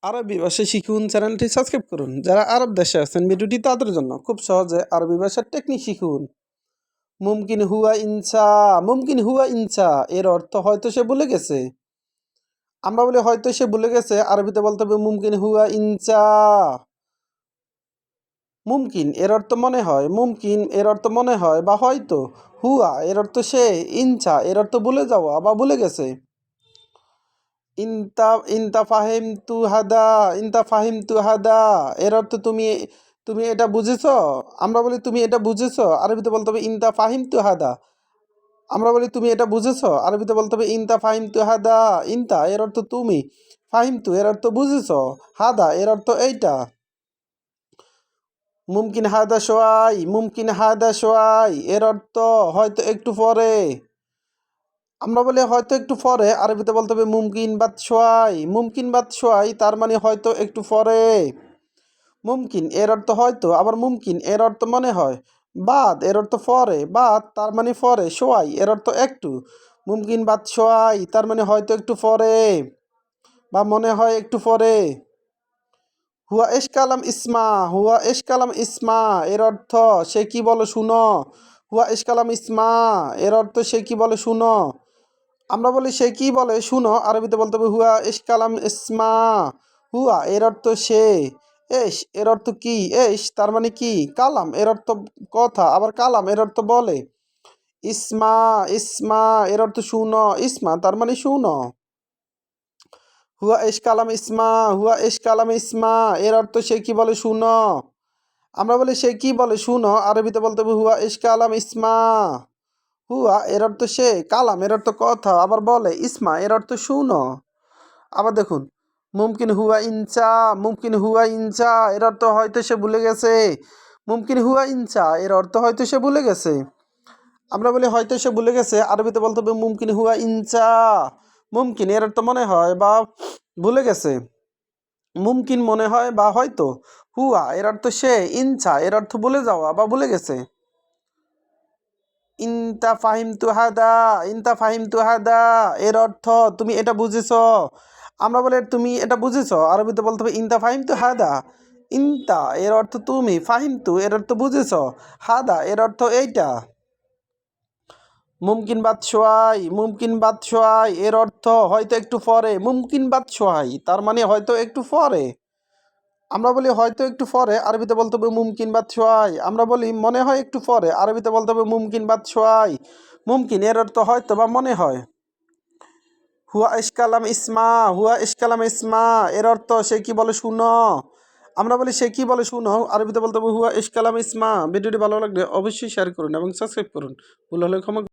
আরবি ভাষা শিখুন চ্যানেলটি সাবস্ক্রাইব করুন। যারা আরব দেশে আছেন ভিডিওটি তাদের জন্য খুব সহজে আরবি ভাষার টেকনিক শিখুন। মুমকিন হুয়া ইনসা, মুমকিন হুয়া ইনসা এর অর্থ হয়তো সে ভুলে গেছে। আমরা বলি হয়তো সে ভুলে গেছে, আরবিতে বলতে হবে মুমকিন হুয়া ইনসা। মুমকিন এর অর্থ মনে হয়, মুমকিন এর অর্থ মনে হয় বা হয়তো। হুয়া এর অর্থ সে, ইনসা এর অর্থ ভুলে যাওয়া বা ভুলে গেছে। ইনতা ইনতা ফাহিম তু হাদা, ইনতা ফাহিম তু হাদা এর অর্থ তুমি তুমি এটা বুঝেছো। আমরা বলি তুমি এটা বুঝেছো, আরবিতে বলতে হবে ইনতা ফাহিম তু হাদা। আমরা বলি তুমি এটা বুঝেছো, আরবিতে বলতে হবে ইনতা ফাহিম তু হাদা। ইনতা এর অর্থ তুমি, ফাহিম তু এর অর্থ বুঝেছো, হাদা এর অর্থ এইটা। মুমকিন হাদা সোয়াই, মুমকিন হাদা সোয়াই এর অর্থ হয়তো একটু পরে। আমরা বলি হয়তো একটু পরে, আরবিতে বলতে হবে মুমকিন বাদ সোয়াই, মুমকিন বাদ সোয়াই তার মানে হয়তো একটু পরে। মুমকিন এর অর্থ হয়তো, আবার মুমকিন এর অর্থ মনে হয়। বাদ এর অর্থ পরে, বাদ তার মানে পরে, সোয়াই এর অর্থ একটু। মুমকিন বাদ সোয়াই তার মানে হয়তো একটু পরে বা মনে হয় একটু পরে। হুয়া এশ কালাম ইসমা, হুয়া এশ কালাম ইসমা এর অর্থ সে কি বলে শুনো। হুয়া এশ কালাম ইসমা এর অর্থ সে কি বলে শুনো। আমরা বলি সে কি বলে শুনো, আরবিতে বলতে হবে হুয়া ইশ কালাম ইসমা। হুয়া এর অর্থ সে, এশ এর অর্থ কি, এশ তার মানে কি, কালাম এর অর্থ কথা, আবার কালাম এর অর্থ বলে। ইসমা, ইসমা এর অর্থ শুনো, ইসমা তার মানে শুনো। হুয়া ইশ কালাম ইসমা, হুয়া ইশ কালাম ইসমা এর অর্থ সে কি বলে শুনো। আমরা বলি সে কি বলে শুনো, আরবিতে বলতে হবে হুয়া ইশ কালাম ইসমা। হুয়া এর অর্থ সে, কালাম এর অর্থ কথা, আবার বলে, ইসমা এর অর্থ শুনো। আবার দেখুন, মুমকিন হুয়া ইনসা, মুমকিন হুয়া ইনসা এর অর্থ হয়তো সে ভুলে গেছে। মুমকিন হুয়া ইনসা এর অর্থ হয়তো সে ভুলে গেছে। আমরা বলি হয়তো সে ভুলে গেছে, আরবিতে বলতে হবে মুমকিন হুয়া ইনসা। মুমকিন এর অর্থ মনে হয় বা ভুলে গেছে, মুমকিন মনে হয় বা হয়তো। হুয়া এর অর্থ সে, ইনসা এর অর্থ ভুলে যাওয়া বা ভুলে গেছে। ইনতা ফাহিম তু হাদা, ইনতা ফাহিম তু হাদা এর অর্থ তুমি এটা বুঝেছো। আমরা বলে তুমি এটা বুঝেছো, আরবিতে বলতে হবে ইনতা ফাহিম তু হাদা। ইনতা এর অর্থ তুমি, ফাহিম তু এর অর্থ বুঝেছো, হাদা এর অর্থ এইটা। মুমকিন বাদ সোয়াই, মুমকিন বাদ সোয়াই এর অর্থ হয়তো একটু পরে, মুমকিন বাদ সোয়াই তার মানে হয়তো একটু পরে। আমরা বলি হয়তো একটু পরে, আরবিতে বলতে হবে মুমকিন বাদ সোয়াই। আমরা বলি মনে হয় একটু পরে, আরবিতে বলতে হবে মুমকিন বাদ সোয়াই। মুমকিন এর অর্থ হয়তো বা মনে হয়। হুয়া ইশকালাম ইসমা, হুয়া ইশকালাম ইসমা এর অর্থ সে কি বলে শুনো। আমরা বলি সে কি বলে শুনো, আরবিতে বলতে হবে হুয়া ইশকালাম ইসমা। ভিডিওটি ভালো লাগলে অবশ্যই শেয়ার করুন এবং সাবস্ক্রাইব করুন। ভুল হলে ক্ষমা করুন।